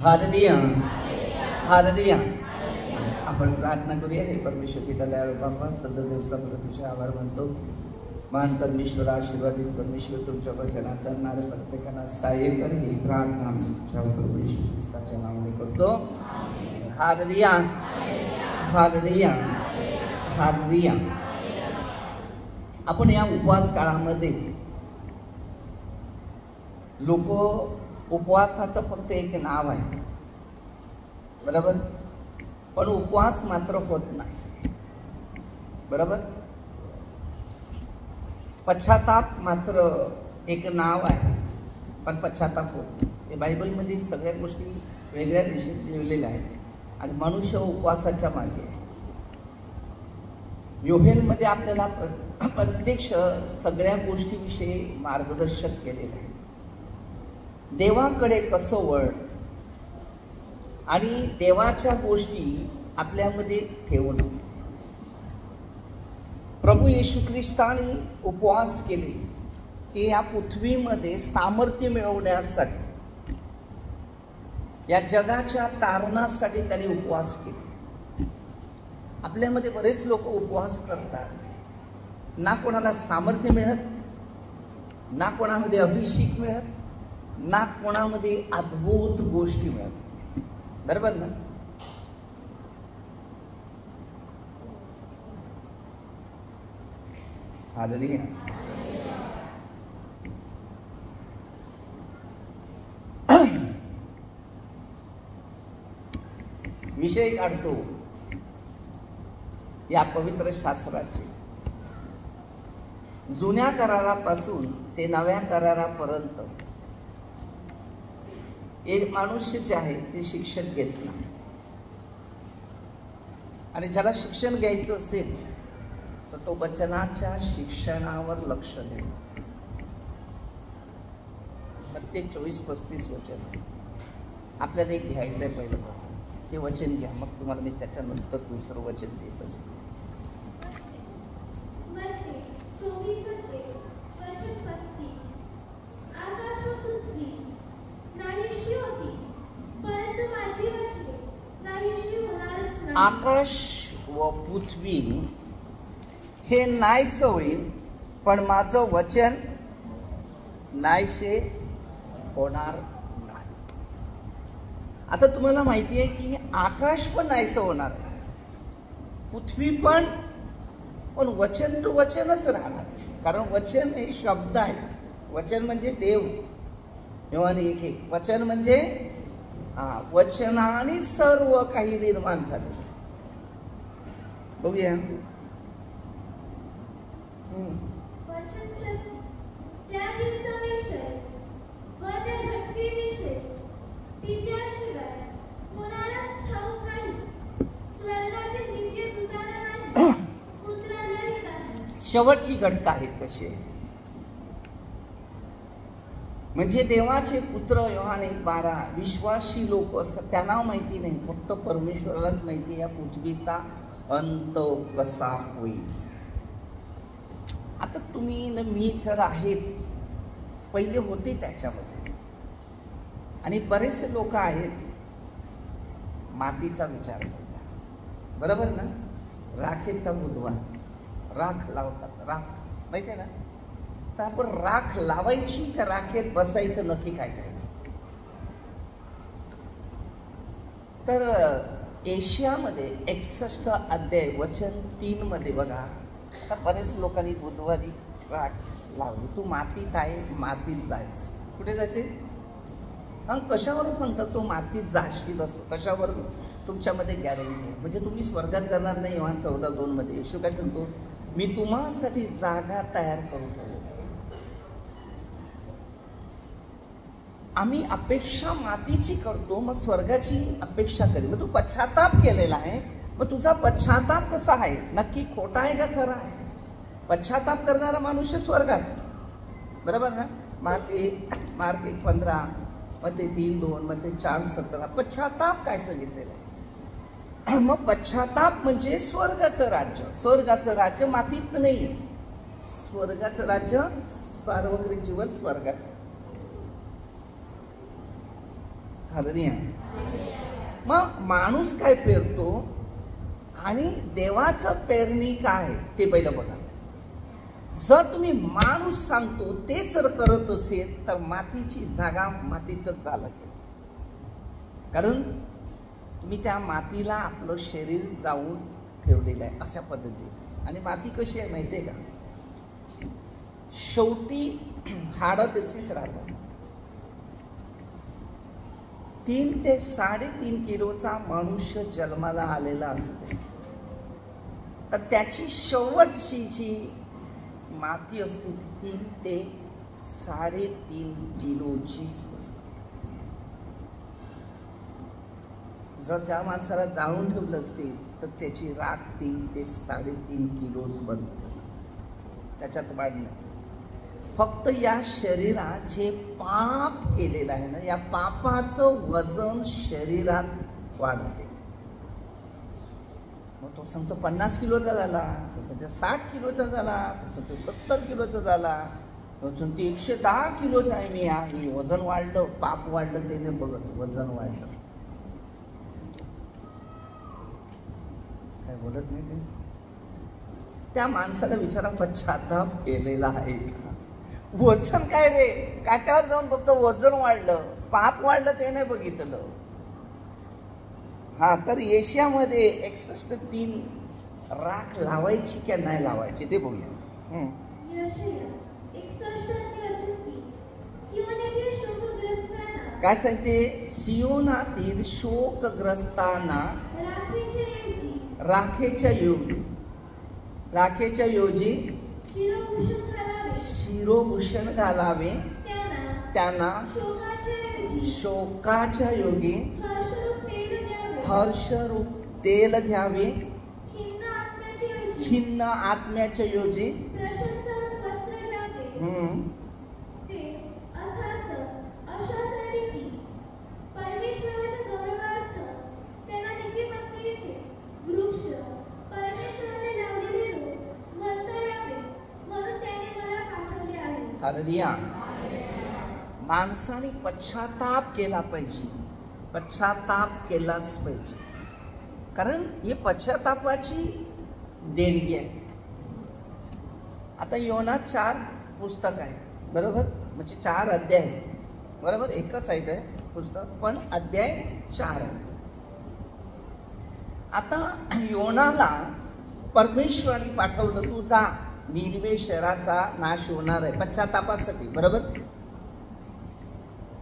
Hallelujah, hallelujah. आपण प्रार्थना करूया. हे परमेश्वर पिता दयाळू बाबा, सदर दिवसापर्यंत तुझे आभार मानतो. महान परमेश्वर, आशीर्वादित परमेश्वर, तुमच्या वचनात चालणाऱ्या प्रत्येकाला सहाय्य कर. ही प्रार्थना आमच्या प्रभू येशू ख्रिस्ताच्या नावाने करतो. Hallelujah, hallelujah, hallelujah. आपण या उपवास काळामध्ये लोक उपवासाचं फक्त एक नाव आहे, बरोबर, पण उपवास मात्र होत नाही, बरोबर. पश्चाताप मात्र एक नाव आहे, पण पश्चाताप होत नाही. हे बायबलमध्ये सगळ्या गोष्टी वेगळ्या दिशेत लिहिलेल्या आहेत आणि मनुष्य उपवासाच्या मागे आहे. योहेलमध्ये आपल्याला प्रत्यक्ष सगळ्या गोष्टीविषयी मार्गदर्शन केलेलं आहे. देवाकडे कसं वळ आणि देवाच्या गोष्टी आपल्यामध्ये ठेवणं. प्रभू येशू ख्रिस्ताने उपवास केले ते या पृथ्वीमध्ये सामर्थ्य मिळवण्यासाठी, या जगाच्या तारणासाठी त्यांनी उपवास केले. आपल्यामध्ये बरेच लोक उपवास करतात, ना कोणाला सामर्थ्य मिळत, ना कोणामध्ये अभिषेक मिळत, ना कोणामध्ये अद्भुत गोष्टी मिळत, बरोबर ना. हालेलुया. विषय काढतो या पवित्र शास्त्राचे. जुन्या करारापासून ते नव्या करारापर्यंत एक मनुष्य जे आहे ते शिक्षण घेत नाही, आणि ज्याला शिक्षण घ्यायचं असेल तर तो वचनाच्या शिक्षणावर लक्ष देतो. मत्ती 24:35 वचन आपल्याला एक घ्यायचं आहे. पहिलं ते वचन घ्या, मग तुम्हाला मी त्याच्यानंतर दुसरं वचन देत असते. आकाश व पृथ्वी हे नाहीसे होईल, पण माझं वचन नाहीसे होणार नाही. आता तुम्हाला माहिती आहे की आकाश पण नाहीसे होणार आहे, पृथ्वी पण वचन टू वचनच राहणार. कारण वचन हे शब्द आहे. वचन म्हणजे देव. योहान 1:1 वचन म्हणजे वचनाने सर्व काही निर्माण झाले. बघूया. शेवटची घटका आहेत कशी आहे, म्हणजे देवाचे पुत्र योहान 1:12 विश्वासी लोक असतात, त्यांना माहिती नाही, फक्त परमेश्वरालाच माहिती आहे या पृथ्वीचा अंत कसा होईल. आता तुम्ही न मी जर आहेत, पहिले होते त्याच्यामध्ये, आणि बरेचसे लोक आहेत मातीचा विचार करतात, बरोबर ना. राखेचा बुधवा, राख लावतात, राख माहिती आहे ना. तर आपण राख लावायची का राखेत बसायचं, नक्की काय करायचं. तर एशियामध्ये 61 अध्याय वचन 3 मध्ये बघा, आता बरेच लोकांनी बुधवारी राख लावली. तू मातीत आहे, मातीत जायचं. कुठे जायचे? कशावर सांगतात तो मातीत जाशील असं, कशावर? तुमच्यामध्ये गॅरंटी आहे, म्हणजे तुम्ही स्वर्गात जाणार नाही. योहान 14:2 मध्ये येशू काय सांगतो, मी तुम्हासाठी जागा तयार करू. आम्ही अपेक्षा मातीची करतो, मग स्वर्गाची अपेक्षा करी. मग तू पश्चाताप केलेला आहे, मग तुझा पश्चाताप कसा आहे, नक्की खोटा आहे का खरा आहे? पश्चाताप करणारा माणूस स्वर्गात, बरोबर ना. मार्क 1:15 मध्ये 3:2 मध्ये 4:17 पश्चाताप काय सांगितलेलं आहे. मग पश्चाताप म्हणजे स्वर्गाचं राज्य. स्वर्गाचं राज्य मातीत नाही, स्वर्गाचं राज्य सार्वत्रिक जीवन स्वर्गात. खरं नाही आहे. मग माणूस काय पेरतो आणि देवाचं पेरणी काय ते पहिलं बघा. जर तुम्ही माणूस सांगतो ते जर करत असेल तर मातीची जागा मातीतच झालं. कारण तुम्ही त्या मातीला आपलं शरीर जाऊन ठेवलेलं आहे अशा पद्धतीने. आणि माती कशी आहे माहिती आहे का? शेवटी हाडं त्याचीच राहतात. 3 ते 3.5 किलोचा मनुष्य जन्माला आलेला असतो, तर त्याची शेवटची जी माती असते 3 ते 3.5 किलोची असते. जर ज्या माणसाला जाळून ठेवलं असेल तर त्याची राख 3 ते 3.5 किलोच बनते, त्याच्यात वाढ नाही. फक्त या शरीरात जे पाप केलेलं आहे ना, या पापाचं वजन शरीरात वाढते. मग तो सांगतो 50 किलोचा झाला, तो 60 किलोचा झाला, तो 70 किलोचा झाला, तो 110 किलोचा आहे मी आहे. वजन वाढलं, पाप वाढलं, त्याने बघत वजन वाढलं. काय बोलत नाही ते. त्या माणसाला विचारा पश्चाताप केलेला आहे का? वजन काय रे, काट्यावर जाऊन फक्त वजन वाढलं, पाप वाढलं ते नाही बघितलं. हा, तर एशियामध्ये 61.3 राख लावायची की नाही लावायची ते बघूया. काय सांगते? सियोनातील शोकग्रस्तांना राखेच्या योजी शिरोभूषण घालावे, त्यांना शोकाच्या योगी हर्षरूप तेल घ्यावे, खिन्न आत्म्याच्या योजी हालेलुया. माणसाने पश्चाताप केला पाहिजे, पश्चाताप केलाच पाहिजे. कारण हे पश्चातापाची देणगी आहे. आता योना 4 पुस्तक आहे बरोबर, म्हणजे 4 अध्याय आहेत बरोबर. एकच आहे ते पुस्तक पण अध्याय 4 आहे. आता योनाला परमेश्वराने पाठवलं, तू जा, निनवे शहराचा नाश होणार आहे पश्चातापासाठी बरोबर.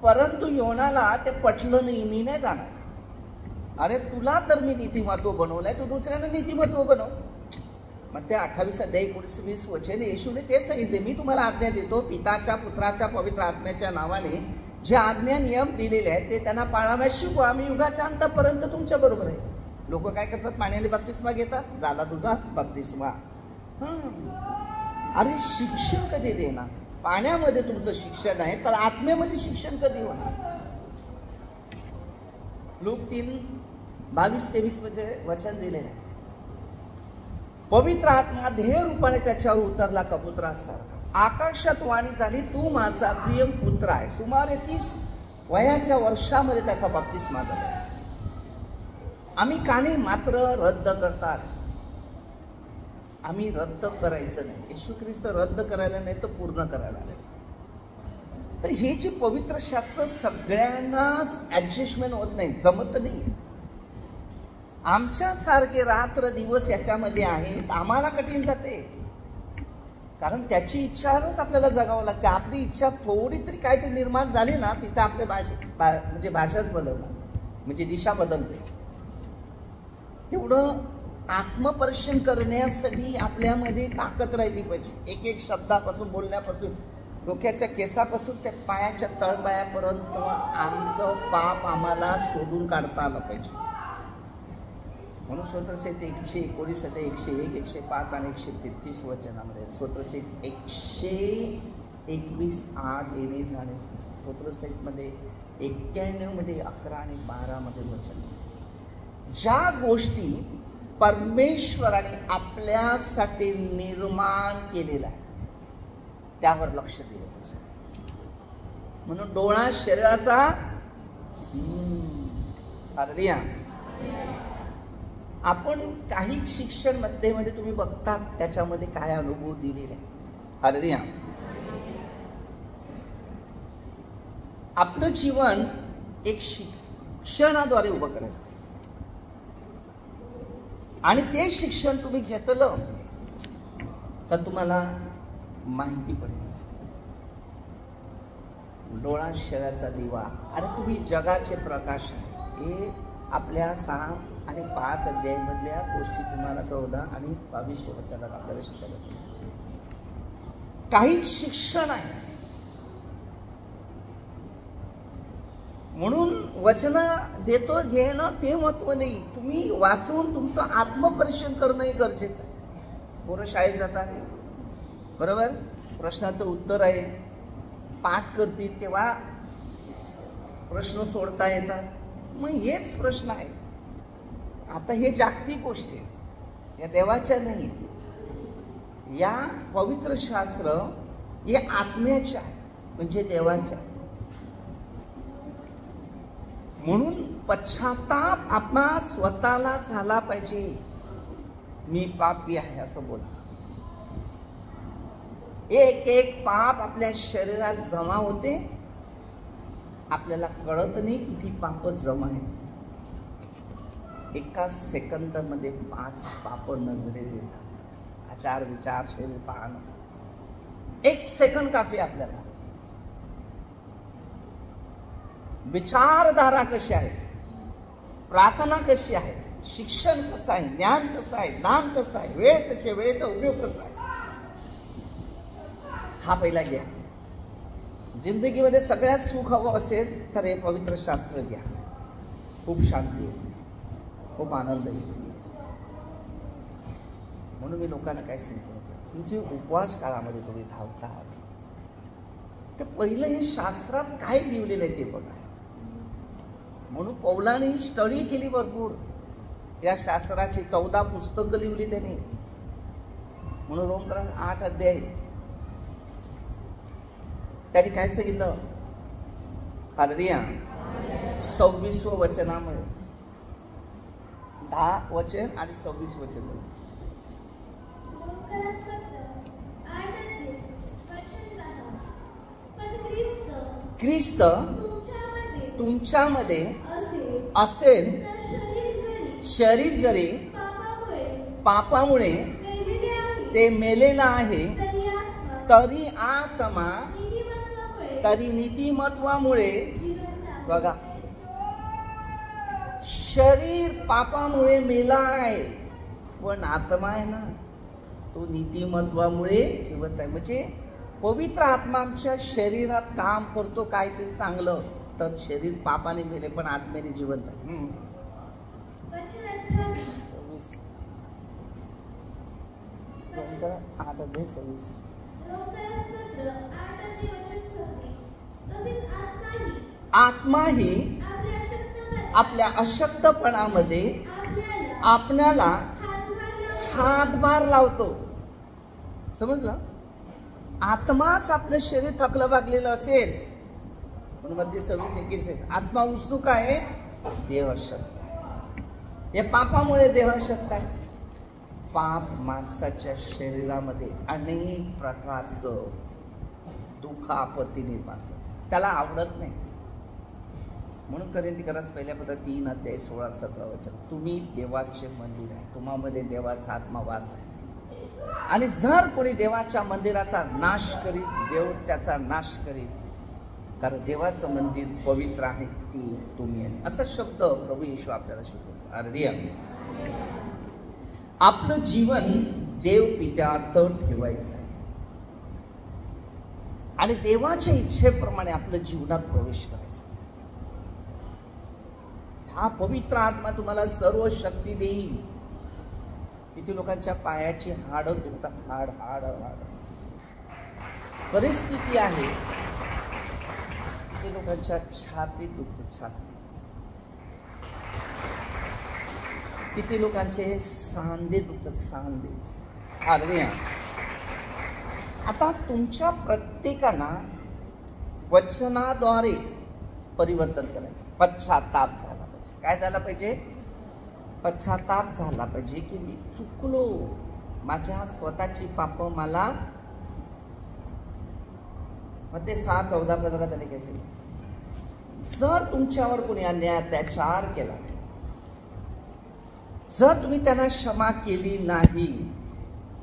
परंतु योनाला ते पटलं नाही, मी नाही जाणार. अरे तुला तर मी नीतिमत्व बनवलंय, तू दुसऱ्यांना नीतिमत्व बनव. मग ते 28 अध्याय 19-20 वचन येशूने तेच सांगितले, मी तुम्हाला आज्ञा देतो पिताच्या पुत्राच्या पवित्र आत्म्याच्या नावाने जे आज्ञा नियम दिलेले आहेत ते त्यांना पाळाव्यास शिकवा. आम्ही युगाच्या अंतापर्यंत तुमच्या बरोबर आहे. लोक काय करतात? पाण्याने बप्तिस्मा घेतात, झाला तुझा बप्तिस्मा. अरे शिक्षण कधी देणार? पाण्यामध्ये तुमचं शिक्षण आहे, तर आत्म्यामध्ये शिक्षण कधी होणार? लूक 3:22-23 मध्ये वचन दिलेलं आहे, पवित्र आत्मा ध्येय रूपाने त्याच्यावर उतरला कबुतरासारखा. आकाशात वाणी झाली, तू माझा प्रिय पुत्र आहे. सुमारे 30 वयाच्या वर्षामध्ये त्याचा बप्तिस्मा झाला. आम्ही काने मात्र रद्द करतात. आम्ही रद्द करायचं नाही. येशू ख्रिस्त रद्द करायला नाही तर पूर्ण करायला नाही. तर हे जे पवित्र शास्त्र सगळ्यांनाच ऍडजस्टमेंट होत नाही, जमत नाही. आमच्यासारखे रात्र दिवस याच्यामध्ये आहेत, आम्हाला कठीण जाते. कारण त्याची इच्छाच आपल्याला जगावं लागते. आपली इच्छा थोडी तरी काहीतरी निर्माण झाली ना, तिथं आपल्या म्हणजे भाषाच बदलणार, म्हणजे दिशा बदलते. तेवढं आत्मपरीक्षण करण्यासाठी आपल्यामध्ये ताकद राहिली पाहिजे. एक एक शब्दापासून, बोलण्यापासून, डोक्याच्या केसापासून ते पायाच्या तळपायापर्यंत आमचं पाप आम्हाला शोधून काढता आलं पाहिजे. म्हणून स्तोत्रसहित 119, 101, 105 आणि 133 वचनामध्ये स्तोत्रसहित 121:8 येणे जाणे, स्तोत्रसहित मध्ये 91 मध्ये 11 आणि 12 मध्ये वचन. ज्या गोष्टी परमेश्वराने आपल्यासाठी निर्माण केलेला आहे त्यावर लक्ष दिलं पाहिजे. म्हणून डोळा शरीराचा हालेलुया. आपण काही शिक्षण मध्ये तुम्ही बघतात त्याच्यामध्ये काय अनुभव दिलेले आहे. हालेलुया. आपलं जीवन एक शिक्षणाद्वारे उभं करायचं आणि ते शिक्षण तुम्ही घेतलं तर तुम्हाला माहिती पडेल. डोळा शरीराचा दिवा आणि तुम्ही जगाचे प्रकाश हे आपल्या 6 आणि 5 अध्यायामधल्या गोष्टी तुम्हाला 14 आणि 22 वचनात आपल्याला शिकायला मिळतील. काही शिक्षण आहे म्हणून वचन देतो घेणं ते महत्व नाही. तुम्ही वाचून तुमचं आत्मपरीक्षण करणंही गरजेचं आहे. पोरं शाळेत जातात बरोबर, प्रश्नाचं उत्तर आहे, पाठ करतील तेव्हा प्रश्न सोडता येतात. मग हेच प्रश्न आहेत. आता हे जागतिक गोष्टी या देवाच्या नाही. या पवित्र शास्त्र हे आत्म्याचे आहे म्हणजे देवाच्या. म्हणून पश्चाताप आपणा स्वतःला झाला पाहिजे. मी पापी आहे असं बोला. एक एक पाप आपल्या शरीरात जमा होते, आपल्याला कळत नाही किती पाप जमा आहे. एका सेकंदामध्ये 5 पाप नजरेत येतात. आचार विचार शरीर पाहणं 1 सेकंद काफी आपल्याला. विचारधारा कशी आहे, प्रार्थना कशी आहे, शिक्षण कसं आहे, ज्ञान कसं आहे, दान कसं आहे, वेळ कशी आहे, वेळेचा उपयोग कसा आहे, हा पहिला घ्या. जिंदगीमध्ये सगळ्यात सुख हवं असेल तर हे पवित्र शास्त्र घ्या. खूप शांती आहे, खूप आनंद आहे. म्हणून मी लोकांना काय सांगतो, ही जे उपवास काळामध्ये तुम्ही धावता ते पहिलं हे शास्त्रात काय लिहिलेलं आहे ते बघा. म्हणून पौलाने स्टडी केली भरपूर. या शास्त्राची 14 पुस्तकं लिहिली त्याने. म्हणून रोमक्रस 8 अध्याय त्यांनी काय सांगितलं. हालेलुया. 26 वचनामुळे 10 वचन आणि 26 वचन. ख्रिस्त तुमच्यामध्ये असेल, शरीर जरी पापामुळे ते मेलेलं आहे तरी आत्मा तरी नीतिमत्वामुळे. बघा, शरीर पापामुळे मेला आहे पण आत्मा आहे ना तो नीतिमत्वामुळे जिवंत आहे. म्हणजे पवित्र आत्मा आमच्या शरीरात काम करतो काहीतरी चांगलं, तर शरीर पापाने मेले पण आत्म्याने जिवंत आहे. 8:26. आत्माही आपल्या अशक्तपणामध्ये आपल्याला हातभार लावतो. समजलं? आत्माच आपलं शरीर थकलं भागलेलं असेल म्हणून मध्ये 26-21 आत्मा उत्सुक आहे, देह अशक्त आहे. हे पापामुळे देह अशक्त आहे. पाप माणसाच्या शरीरामध्ये अनेक प्रकारचं दुःख आपत्ती निर्माण करते, त्याला आवडत नाही. म्हणून कोरिन्थियस पहिल्या पत्र 3 अध्याय 16-17 वचन. तुम्ही देवाचे मंदिर आहे, तुम्हामध्ये देवाचा आत्मा वास आहे. आणि जर कोणी देवाच्या मंदिराचा नाश करीत देव त्याचा नाश करीत, कारण देवाचं मंदिर पवित्र आहे ती तुम्ही आहे. असा शब्द प्रभू येशू आपल्याला शिकवतो. हालेलुया. आपलं जीवन देव पित्यार्थ ठेवायचं आहे आणि देवाच्या इच्छेप्रमाणे आपल्या जीवनात प्रवेश करायचा. हा पवित्र आत्मा तुम्हाला सर्व शक्ती देईल. किती लोकांच्या पायाची हाड दुखतात, हाड हाड हाड परिस्थिती आहे. किती लोकांच्या छातीत दुखत, छाती. किती लोकांचे सांधे दुखत, सांधे. हालेलुया. आता तुमच्या प्रत्येकाला वचनाद्वारे परिवर्तन करायचं, पश्चाताप झाला पाहिजे. काय झाला पाहिजे? पश्चाताप झाला पाहिजे की मी चुकलो, माझ्या स्वतःची पाप मला. मग ते 6:14-15 त्याने काय सांगितलं? जर तुमच्यावर कोणी अन्याय अत्याचार केला, जर तुम्ही त्यांना क्षमा केली नाही,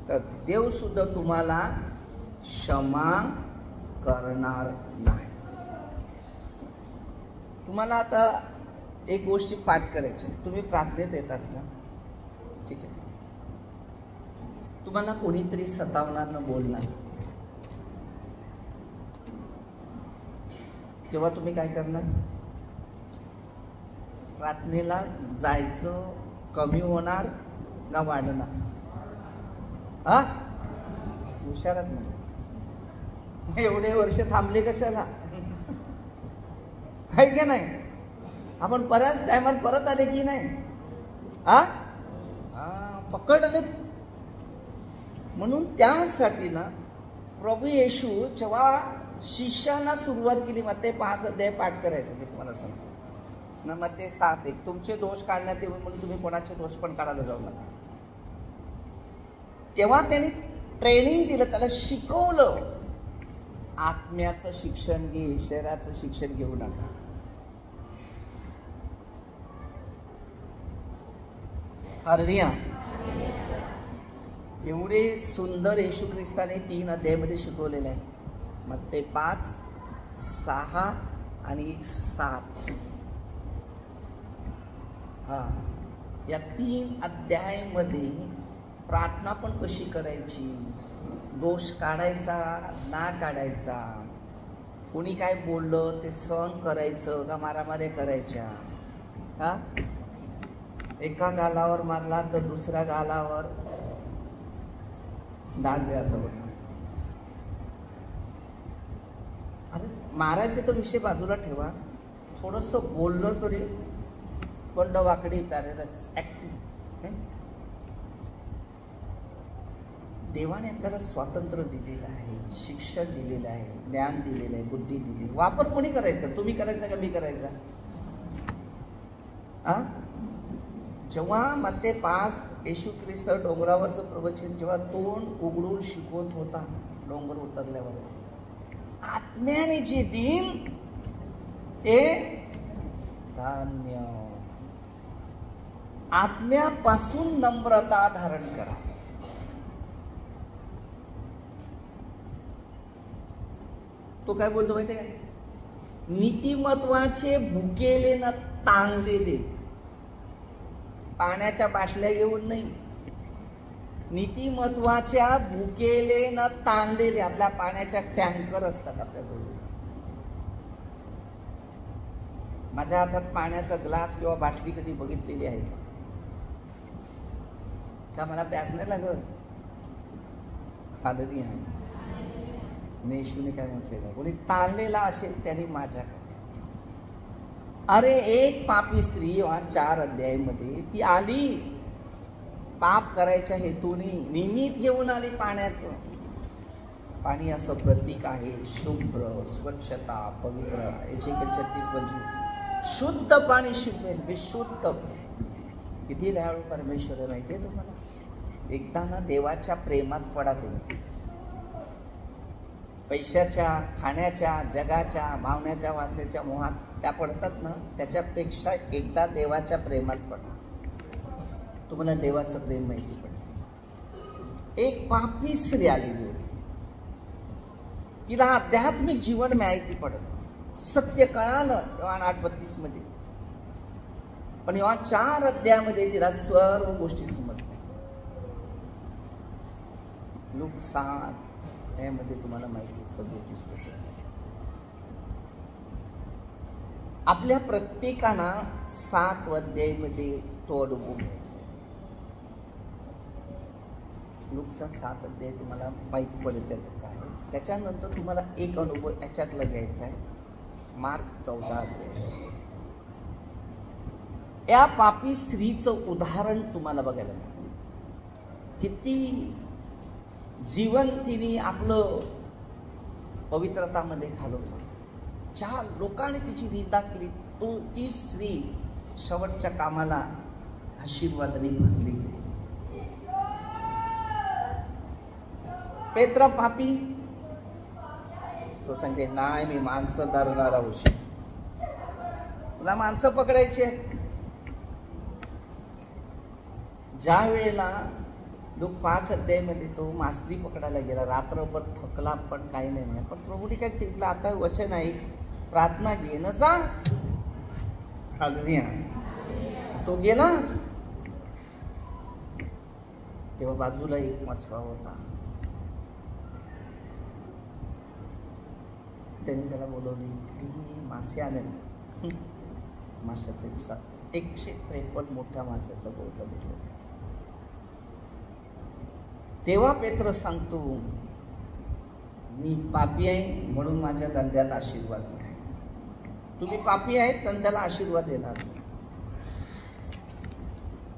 तर देव सुद्धा तुम्हाला क्षमा करणार नाही. तुम्हाला आता एक गोष्टी पाठ करायची. तुम्ही प्रार्थनेत येतात ना, ठीक आहे, तुम्हाला कोणीतरी सतावणार न बोलणार, तेव्हा तुम्ही काय करणार? प्रार्थनेला जायचं कमी होणार का वाढणार? हा, हुशारात नाही. एवढे वर्ष थांबले कशाला? आहे की नाही? आपण बऱ्याच टायमात परत आले की नाही? हा, पकडले. म्हणून त्यासाठी ना प्रभू येशू जेव्हा शिष्यांना सुरुवात केली, मत्ते 5 अध्याय पाठ करायचं, मी तुम्हाला सांगतो ना. मत्ते 7:1 तुमचे दोष काढण्यात येऊन म्हणून तुम्ही कोणाचे दोष पण काढायला जाऊ नका. तेव्हा त्यांनी ट्रेनिंग दिलं, त्याला शिकवलं, आत्म्याचं शिक्षण घे, शरीराचं शिक्षण घेऊ नका. हालेलुया. एवढे सुंदर येशू ख्रिस्ताने 3 अध्यायामध्ये शिकवलेले आहे. मत्ते 5, 6 आणि 7. या 3 अध्यायामध्ये प्रार्थना पण कशी करायची, दोष काढायचा ना काढायचा, कोणी काय बोललं ते सहन करायचं का मारामाऱ्या करायच्या, हा, एका गालावर मारला तर दुसऱ्या गालावर डाग द्या असं बोलणार. अरे मारायचे तर विषय बाजूला ठेवा, थोडस बोललं तरी बंड वाकडी पॅरेलस ऍक्टिव्ह. देवाने आपल्याला स्वातंत्र्य दिलेलं आहे, शिक्षण दिलेलं आहे, ज्ञान दिलेलं आहे, बुद्धी दिली. वापर कोणी करायचा? तुम्ही करायचा का मी करायचा? जेव्हा मत्ते 5 येशू ख्रिस्त डोंगरावरचं प्रवचन जेव्हा तोंड उघडून शिकवत होता, डोंगर उतरल्यावर आत्म्याने जे दिन ते धान्य. आत्म्यापासून नम्रता धारण करा. तो काय बोलतो माहितीये का? नीतिमत्वाचे भुकेले न ताणलेले, पाण्याच्या बाटल्या घेऊन नाही, नीतिमत्वाच्या भुकेले न ताणलेले. आपल्या पाण्याच्या टँकर असतात आपल्याजवळ. माझ्या हातात पाण्याचा ग्लास किंवा बाटली कधी बघितलेली आहे का? मला प्यास नाही लागत. खादरी आहे. येशूने काय म्हटलेलं, कोणी ताणलेला असेल त्याने माझ्याकडे. अरे एक पापी स्त्री 4 अध्यायामध्ये ती आली, पाप करायच्या हेतूने निमित्त घेऊन आली पाण्याचं. पाणी असं प्रतीक आहे, शुभ्र, स्वच्छता, पवित्र. 36-25 शुद्ध पाणी शिंपेल, विशुद्ध. किती दयाळू परमेश्वर आहे माहितीये तुम्हाला? एकदा ना देवाच्या प्रेमात पडा तुम्ही. पैशाच्या, खाण्याच्या, जगाच्या, भावण्याच्या, वासनेच्या मोहात त्या पडतात ना, त्याच्यापेक्षा एकदा देवाच्या प्रेमात पडा, तुम्हाला देवाचं प्रेम माहिती पडेल. एक पापी स्त्री आलेली होती, तिला आध्यात्मिक जीवन माहिती पडत, सत्य कळालं योहान 8:32 मध्ये. पण योहान 4 अध्यायामध्ये तिला सर्व गोष्टी समजल्या. लूक 7 यामध्ये तुम्हाला माहिती 37. आपल्या प्रत्येकाना 7 अध्यायामध्ये तो अनुभव घ्यायचा. लूकचा 7 अध्याय तुम्हाला माहिती पडेल त्याच्यात काय. त्याच्यानंतर तुम्हाला एक अनुभव याच्यातला घ्यायचा आहे, मार्क 14 अध्याय. या पापी स्त्रीचं उदाहरण तुम्हाला बघायला मिळेल. किती जीवन तिने आपलं पवित्रतामध्ये घालवलं, ज्या लोकांनी तिची निंदा केली ती स्त्री शेवटच्या कामाला आशीर्वादाने भरली गेली. पेत्र पापी, तो सांगते नाही मी माणसं धरणारा उशी, तुला माणसं पकडायची आहेत. ज्या वेळेला लोक 5 अध्यायामध्ये तो मासली पकडायला गेला, रात्रभर थकला पण काही नाही, पण प्रभूने काय सांगितलं, आता वचन आहे प्रार्थना घे न जा. हालेलुया. तो गेला. तेव्हा बाजूला एक मछवा होता, त्यांनी त्याला बोलवली की मासे आले ना. माशाचे 153 मोठ्या माशाचा बोलका भेटला. तेव्हा पेत्र सांगतो मी पापी आहे म्हणून माझ्या धंद्यात आशीर्वाद नाही. तुम्ही पापी आहेत धंद्याला आशीर्वाद देणार.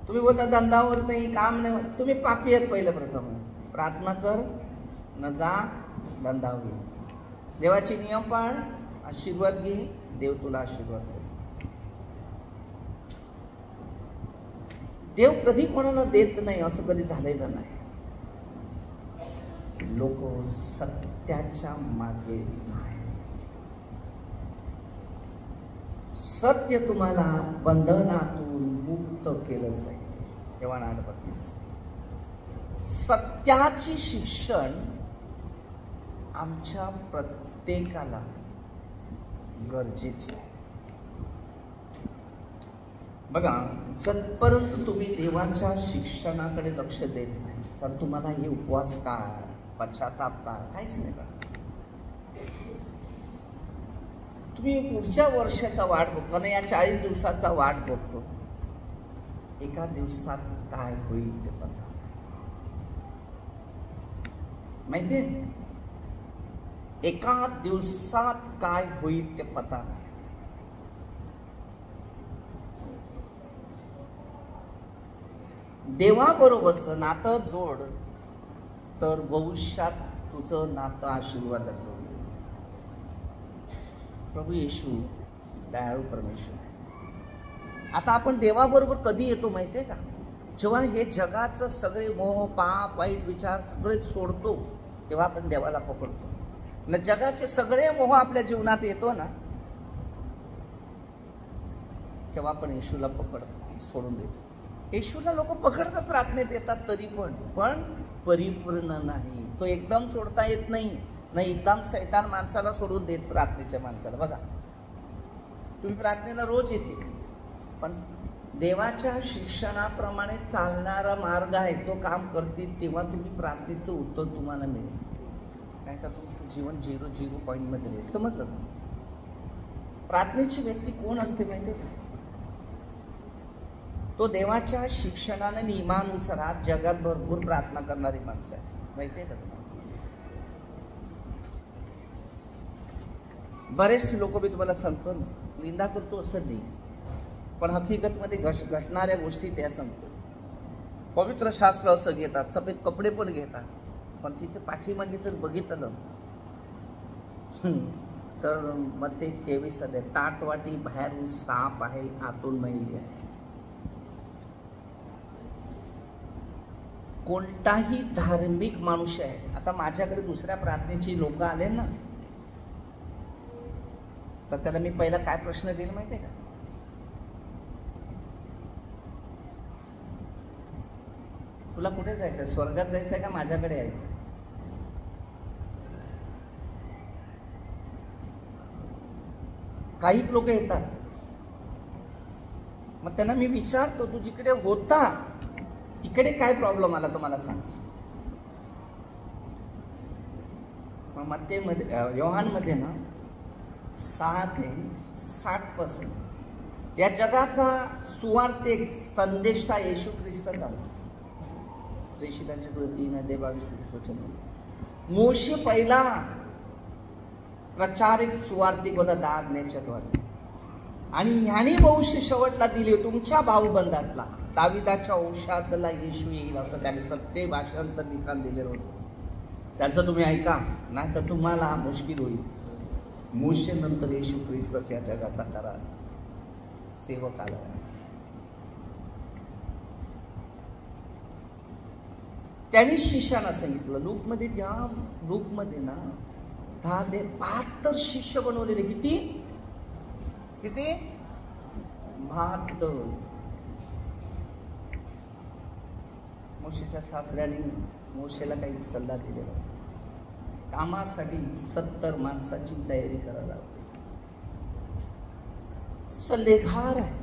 तुम्ही बोलता धंदा होत नाही, काम नाही होत, तुम्ही पापी आहेत. पहिलं प्रथम प्रार्थना कर न जा, धंदा होईल. देवाची नियम पाळ, आशीर्वाद घे, देव तुला आशीर्वाद करेल. देव कधी कोणाला देत नाही असं कधी झालेलं नाही. लोक सत्याच्या मागे नाही. सत्य तुम्हाला बंधनातून मुक्त केलंच आहे. योहान 8:32. सत्याचे शिक्षण आमच्या प्रत्येकाला गरजेचे आहे. बघा, जरपर्यंत तुम्ही देवाच्या शिक्षणाकडे लक्ष देत नाही तर तुम्हाला हे उपवास काय, पश्चाताप काय, काहीच नाही कळत. तुम्ही पुढच्या वर्षाचा वाट बघतो ना, या 40 दिवसाचा वाट बघतो. एका दिवसात काय होईल ते पता माहितीये. एका दिवसात काय होईल ते पता नाही. देवाबरोबरचं नातं जोड तर भविष्यात तुझं नातं आशीर्वादाचं होईल. प्रभू येशू दयाळू परमेश्वर. आता आपण देवाबरोबर कधी येतो माहितीये का? जेव्हा हे जगाचं सगळे मोह, पाप, वाईट विचार सगळे सोडतो तेव्हा आपण देवाला पकडतो. न जगाचे सगळे मोह आपल्या जीवनात येतो ना, तेव्हा आपण येशूला पकडतो, सोडून देतो. येशूला लोक पकडतात, प्रार्थनेत येतात तरी पण परिपूर्ण नाही. तो एकदम सोडता येत नाही. नाही एकदम शैतान माणसाला सोडून देत प्रार्थनेच्या माणसाला. बघा, तुम्ही प्रार्थनेला रोज येते, पण देवाच्या शिक्षणाप्रमाणे चालणारा मार्ग आहे तो काम करतील तेव्हा तुम्ही प्रार्थनेचं उत्तर तुम्हाला मिळेल. नाही तर तुमचं जीवन 0 पॉईंटमध्ये राहील. समजलं का? प्रार्थनेची व्यक्ती कोण असते माहिती आहे का? तो देवाच्या शिक्षणाने नियमानुसार जगात भरपूर प्रार्थना करणारी माणसं आहे. माहिती आहे का तुम्हाला? बरेचसे लोक मी तुम्हाला सांगतो निंदा करतो असं नाही, पण हकीकतमध्ये घडणाऱ्या गोष्टी त्या सांगतो. पवित्र शास्त्र असं घेतात, सफेद कपडे पण घेतात, पण तिथे पाठीमागे जर बघितलं तर मत्ते 23 अध्याय, ताटवाटी बाहेरून साप आहे, आतून मैली आहे. कोणताही धार्मिक माणूस आहे. आता माझ्याकडे दुसऱ्या प्रार्थनेची लोक आले ना, तर त्याला मी पहिला काय प्रश्न देईल माहितीये का? तुला कुठे जायचंय? स्वर्गात जायचंय का माझ्याकडे यायचंय? काही लोक येतात, मग त्यांना मी विचारतो तू जिकडे होता तिकडे काय प्रॉब्लेम आला तुम्हाला सांग. मग मत्तेमध्ये, योहानमध्ये ना 6 ते 60 पासून या जगाचा सुवार्तिक संदेष्टा येशू ख्रिस्त झाला. प्रेषितांच्याकडे 3 अध्याय 22-23 वचन. मोशे पहिला प्रचारक सुवार्तिक होता दाखण्याच्या द्वारे, आणि ह्याने वंश शेवटला दिले तुमच्या भाऊबंधातला दाविदाच्या वंशातला येशू येईल असं त्याने सत्य भाषांतर लिखाण दिलेलं होतं. त्याचं तुम्ही ऐका, नाही तर तुम्हाला मुश्किल होईल. मोशे नंतर येशू ख्रिस्त या जगाचा खरा सेवक आला. त्यांनी शिष्याला सांगितलं, लूकमध्ये ना 72 शिष्य बनवलेले. किती 72. मोशेच्या सासऱ्याने मोशेला काही सल्ला दिलेला, कामासाठी 70 माणसाची तयारी करायला हवी. सल्लेखार आहे.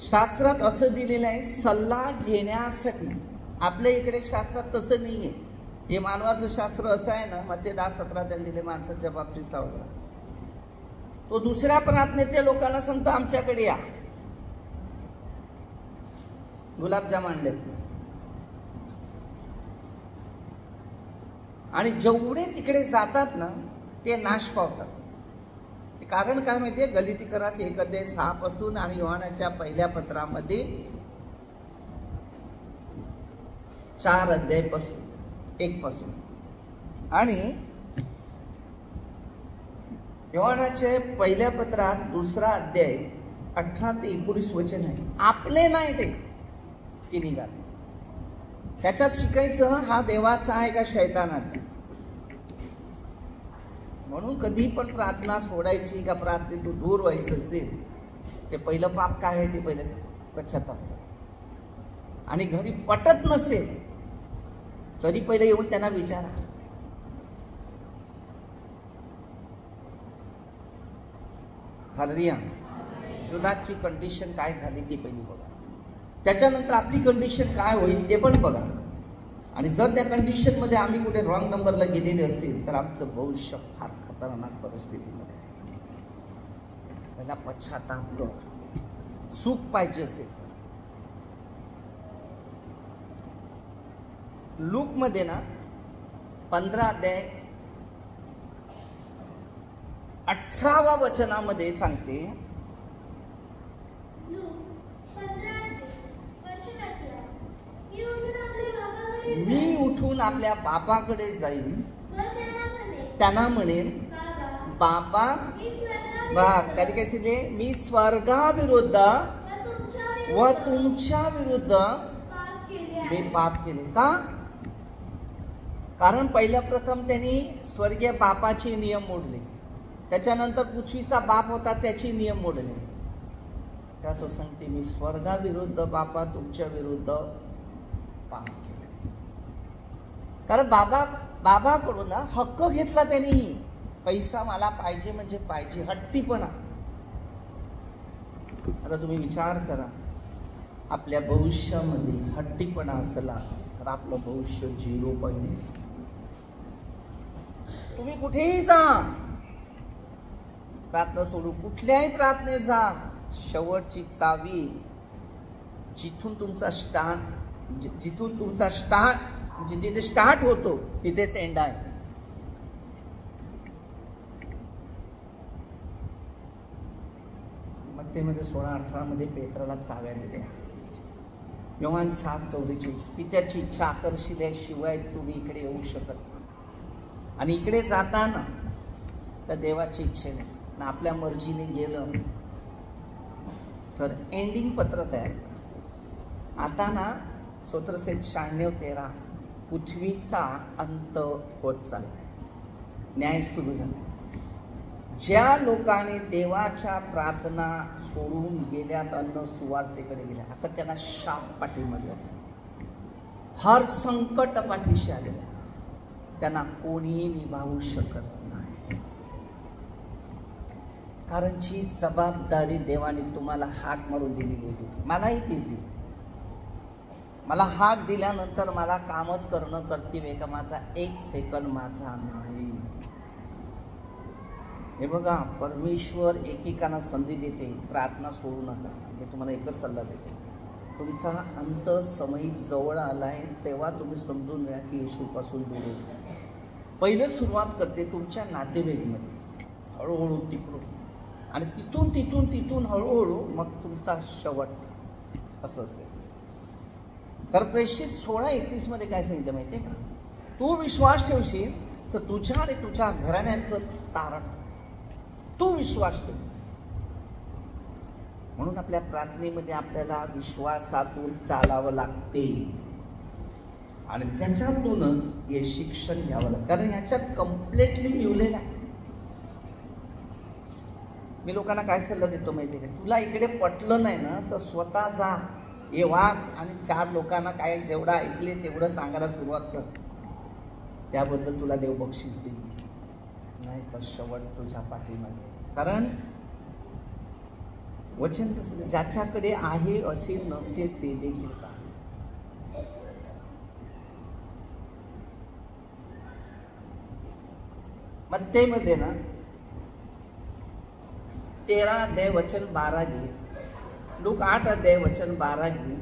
शास्त्रात असं दिलेलं आहे सल्ला घेण्यासाठी. आपल्या इकडे शास्त्रात तसं नाहीये. हे मानवाचं शास्त्र असं आहे ना, मध्य 10-17 त्यांनी दिले माणसाच्या बाबतीत सावधा. तो दुसऱ्या प्रार्थनेच्या लोकांना सांगतो आमच्याकडे या, गुलाबजाम आणले. आणि जेवढे तिकडे जातात ना ते नाश पावतात. ते कारण काय माहितीये? गलितीकरास 1:6 पासून आणि योहानाच्या पहिल्या पत्रामध्ये 4:1 पासून आणि योहानाच्या पहिल्या पत्रात 2रा अध्याय 18 ते 19 वचन आहे. आपले नाही ते निघाले. त्याच्यात शिकायचं हा देवाचा आहे का शैतानाचा. म्हणून कधी पण प्रार्थना सोडायची का प्रार्थनेतून दूर व्हायचं असेल ते पहिलं पाप काय आहे ते पहिले पश्चाताप. आणि घरी पटत नसेल तरी पहिले येऊन त्यांना विचारा. हालेलुया. जुदाची कंडिशन काय झाली ती पहिली बघा. त्याच्यानंतर आपली कंडिशन काय होईल ते पण बघा. आणि जर त्या कंडिशन मध्ये आम्ही कुठे रॉंग नंबरला गेलेले असेल तर आमचं भविष्य फार खतरनाक परिस्थितीमध्ये. पहिला पश्चाताप कर. सुख पाहिजे असेल लूक मध्ये ना 15 अध्याय 18व्या वचनामध्ये सांगते, मी उठून आपल्या बापाकडे जाईन. त्यांना म्हणेन बाबा कधी काय सांगितले, मी स्वर्गाविरुद्ध व तुमच्या विरुद्ध मी पाप केले. का? कारण पहिल्या प्रथम त्यांनी स्वर्गीय बापाचे नियम मोडले. त्याच्यानंतर पृथ्वीचा बाप होता त्याचे नियम मोडले. त्या तो सांगते मी स्वर्गाविरुद्ध बापा तुमच्या विरुद्ध पाप केले. कारण बाबाकडून ना हक्क घेतला त्यांनी. पैसा मला पाहिजे म्हणजे पाहिजे, हट्टीपणा. आता तुम्ही विचार करा, आपल्या भविष्यामध्ये हट्टीपणा असला तर आपलं भविष्य 0 पॉइंट. तुम्ही कुठेही जा, प्रार्थना सोडू, कुठल्याही प्रार्थनेत जा, शेवटची चावी जिथून तुमचा जिथे स्टार्ट होतो तिथेच एंड आहे. मत्तेमध्ये 16-18 मध्ये पेत्राला चाव्या दिल्या. योहान 7:44 पित्याची इच्छा आकर्षिल्याशिवाय तुम्ही इकडे येऊ शकत नाही. आणि इकडे जाताना तर देवाची इच्छेनेच ना आपल्या मर्जीने गेलं तर एंडिंग पत्र तयार करा. आता ना 96-13 पृथ्वीचा अंत होत चाललाय. न्याय सुरू झाला. ज्या लोकांनी देवाच्या प्रार्थना सोडून गेल्यात अन्न सुवार्तेकडे गेल्या, आता त्यांना शाप पाठीमध्ये, हर संकट पाठीशी आलेलं, त्यांना कोणीही निभावू शकत नाही. कारण जी जबाबदारी देवाने तुम्हाला हाक मारून दिलेली होती, मलाही तीच दिली. मला हाक दिल्यानंतर मला कामच करणं कर्तव्य का माझा 1 सेकंद माझा नाही. हे बघा, परमेश्वर एकेकांना संधी देते, प्रार्थना सोडू नका. मी तुम्हाला एकच सल्ला देते, तुमचा अंत समय जवळ आलाय तेव्हा तुम्ही समजून घ्या की येशूपासून दूर होऊ. पहिलं सुरुवात करते तुमच्या नातेवाईकमध्ये, हळूहळू तिकडून, आणि तिथून हळूहळू मग तुमचा शेवट असं असते. तर प्रेषित 16:31 मध्ये काय सांगितलं माहितीये का? तू विश्वास ठेवशील तर तुझ्या आणि तुझ्या घराण्याचं तारण तू विश्वास ठेव. म्हणून आपल्या प्रार्थनेमध्ये आपल्याला विश्वासातून चालावं लागते आणि त्याच्यातूनच हे शिक्षण घ्यावं लागतं. कारण ह्याच्यात कम्प्लिटली लिहिलेलं आहे. मी लोकांना काय सल्ला देतो माहिती आहे का, तुला इकडे पटलं नाही ना तर स्वतः जा, हे वाच आणि 4 लोकांना काय जेवढं ऐकले तेवढं सांगायला सुरुवात कर. त्याबद्दल तुला देव बक्षीस देईल, नाही तर शेवट तुझ्या पाठीमागे. कारण वचन तसं, ज्याच्याकडे आहे असे नसे ते देखील का. मत्तेमध्ये ना 13 अध्याय वचन 12 घे, लूक 8 अध्याय वचन 12 घे.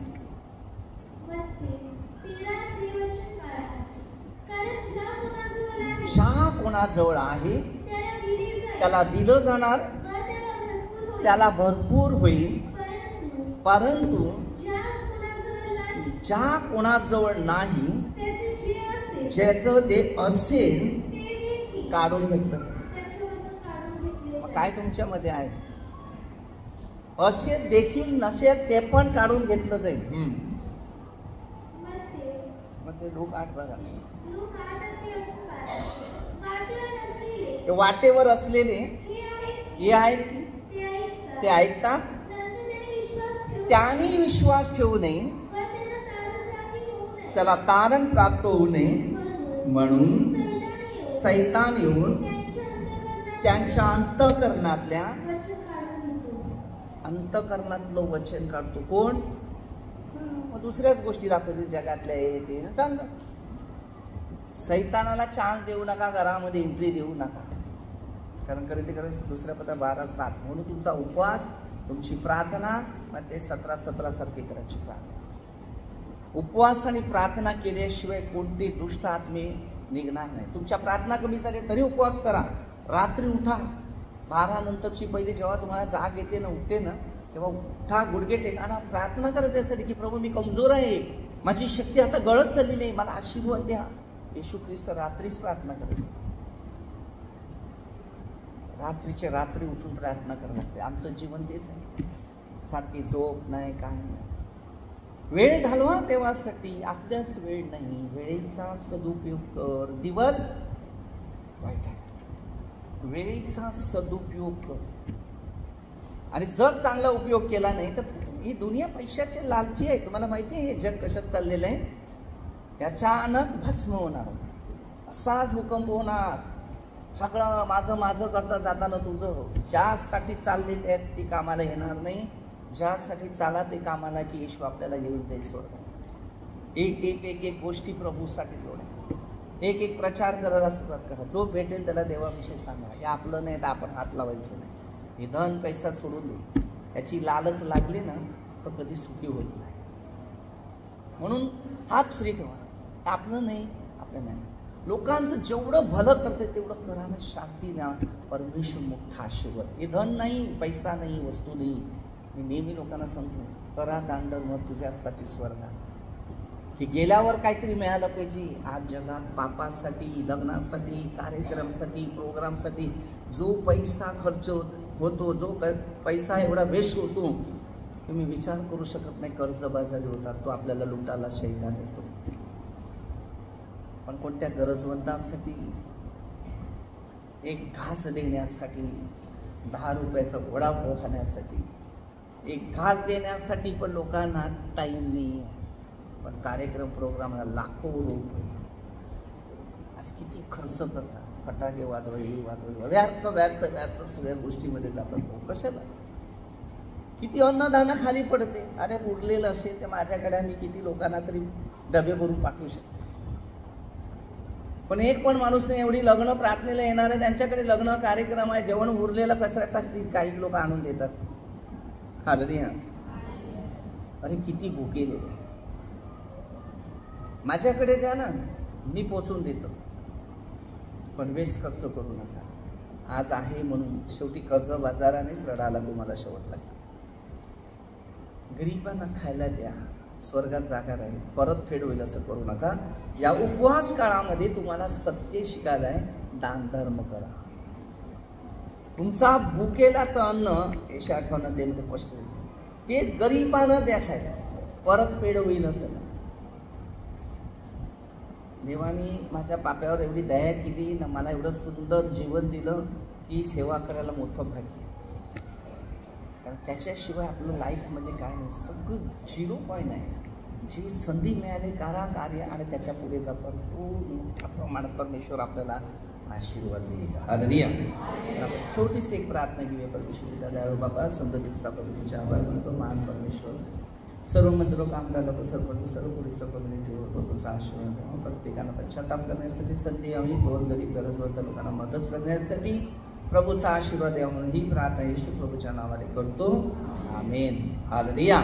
ज्या कोणाजवळ आहे त्याला दिलं जाणार, त्याला भरपूर होईल. परंतु ज्या कोणाजवळ नाही, ज्याचं ते असेल काढून घेतलं. मग काय तुमच्यामध्ये आहे, असे देखील नसेल ते पण काढून घेतलं जाईल. मग ते लोक 8 बघा, वाटेवर असलेले हे आहेत की ते ऐकतात, त्यांनी विश्वास ठेवू नये, त्याला तारण प्राप्त होऊ नये म्हणून सैतान येऊन त्यांच्या अंतःकरणातलं वचन काढतो. कोण? मग दुसऱ्याच गोष्टी दाखवतील जगातल्या, येते चांगलं. सैतानाला चान्स देऊ नका, घरामध्ये एंट्री देऊ नका. कारण कधी दुसऱ्या पदा 12:7 म्हणून तुमचा उपवास, तुमची प्रार्थना, मग ते 17:17 सारखी करायची प्रार्थना. उपवास आणि प्रार्थना केल्याशिवाय कोणते दुष्ट आत्मे निघणार नाही. तुमच्या प्रार्थना कमी झाली तरी उपवास करा. रात्री उठा, 12 नंतरची पहिली जेव्हा तुम्हाला जाग येते ना, उठते ना, तेव्हा उठा, गुडघे टेका, प्रार्थना करा त्यासाठी की प्रभू मी कमजोर आहे, माझी शक्ती आता गळत चाललेली आहे, मला आशीर्वाद द्या. येशू ख्रिस्त रात्रीच प्रार्थना करायची. रात्रीच्या रात्री उठून प्रार्थना करायला लागते. आमचं जीवन तेच आहे, सारखी झोप नाही, काय नाही. वेळ घालवा देवासाठी, आपल्याच वेळ नाही, वेळेचा सदुपयोग कर. दिवस वाईट आहे, वेळेचा सदुपयोग कर. आणि जर चांगला उपयोग केला नाही तर ही दुनिया पैशाची लालची आहे. तुम्हाला माहिती आहे हे जग कशात चाललेलं आहे, अचानक भस्म होणार, असाच भूकंप होणार. सगळं माझं करता जाताना तुझं, ज्यासाठी चालले ती कामाला येणार नाही, ज्यासाठी चाला ते कामाला की येशू आपल्याला घेऊन जाईल स्वर्गात. एक गोष्टी प्रभूसाठी जोडा, एक प्रचार करायला सुरुवात करा. जो भेटेल त्याला देवाविषयी सांगा. हे आपलं नाही तर आपण हात लावायचं नाही. हे धन पैसा सोडून दे, याची लालच लागली ना तर कधी सुखी होत नाही. म्हणून हात फ्री ठेवा. आपलं नाही, आपलं नाही. लोकांचं जेवढं भलं करते तेवढं करा ना, शांती ना, परमेश्वर मोठा आशीर्वाद. हे धन नाही, पैसा नाही, वस्तू नाही. मी नेहमी लोकांना सांगतो, करा दानधर्म तुझ्यासाठी स्वर्गात, की गेल्यावर काहीतरी मिळालं पाहिजे. आज जगात पापासाठी, लग्नासाठी, कार्यक्रमासाठी, प्रोग्रामसाठी जो पैसा खर्च होतो, जो पैसा एवढा वेस्ट होतो, तुम्ही विचार करू शकत नाही. कर्जबाजारी होतात, तो आपल्याला लुटायला शैतान येतो. पण कोणत्या गरजवंतांसाठी, एक घास देण्यासाठी, 10 रुपयाचा वडापाव खाण्यासाठी, एक घास देण्यासाठी पण लोकांना टाईम नाही. पण कार्यक्रम प्रोग्रामला लाखो रुपये आज किती खर्च करतात. फटाके वाजवा, हे वाजवा, व्यर्थ सगळ्या गोष्टीमध्ये जातात. कशाला? किती अन्नदान खाली पडते. अरे उरलेलं असेल तर माझ्याकडे आम्ही किती लोकांना तरी डबे भरून पाठवू शकतो. पण एक पण माणूस नाही. एवढी लग्न प्रार्थनेला येणार आहे, त्यांच्याकडे लग्न कार्यक्रम आहे, जेवण उरलेला कचरा टाकतील, काही लोक आणून देतात. हालेलुया. अरे किती भुकेले, माझ्याकडे द्या ना, मी पोचून देतो. पण वेस्ट खर्च करू नका. आज आहे म्हणून शेवटी कर्ज बाजारानेच रडायला तुम्हाला शेवट लागते. गरिबांना खायला द्या, स्वर्गात जागा राहील, परतफेड होईल असं करू नका. या उपवास काळामध्ये तुम्हाला सत्य शिकायला आहे. दान धर्म करा. तुमचा भुकेलाचं अन्न 158 मध्ये स्पष्ट होईल, ते गरिबांना द्यायला परतफेड होईल असं. देवाने माझ्या पाप्यावर एवढी दया केली ना, मला एवढं सुंदर जीवन दिलं की सेवा करायला मोठं भाग्य. कारण त्याच्याशिवाय आपलं लाईफमध्ये काय नाही, सगळं 0 पॉईंट आहे. जी संधी मिळाली करा कार्य, आणि त्याच्या पुढे जा, भरपूर मोठ्या प्रमाणात परमेश्वर आपल्याला आशीर्वाद देईल. हालेलुया. छोटीशी एक प्रार्थना घेऊया. परमेश्वर दयाळू बाबा, सुंदर दिवसाबद्दल आभार मानतो. महान परमेश्वर, सर्व मंदिर आमदार लोक, सरपंच, सर्व पोलीस कम्युनिटीवर आशीर्वाद. प्रत्येकानं पश्चाताप करण्यासाठी संधी यावी, गोरगरीब गरजवंत लोकांना मदत करण्यासाठी प्रभूचा आशीर्वाद द्यावा म्हणून ही प्रार्थना येशू प्रभूच्या नावाने करतो. आमेन. हालेलुया.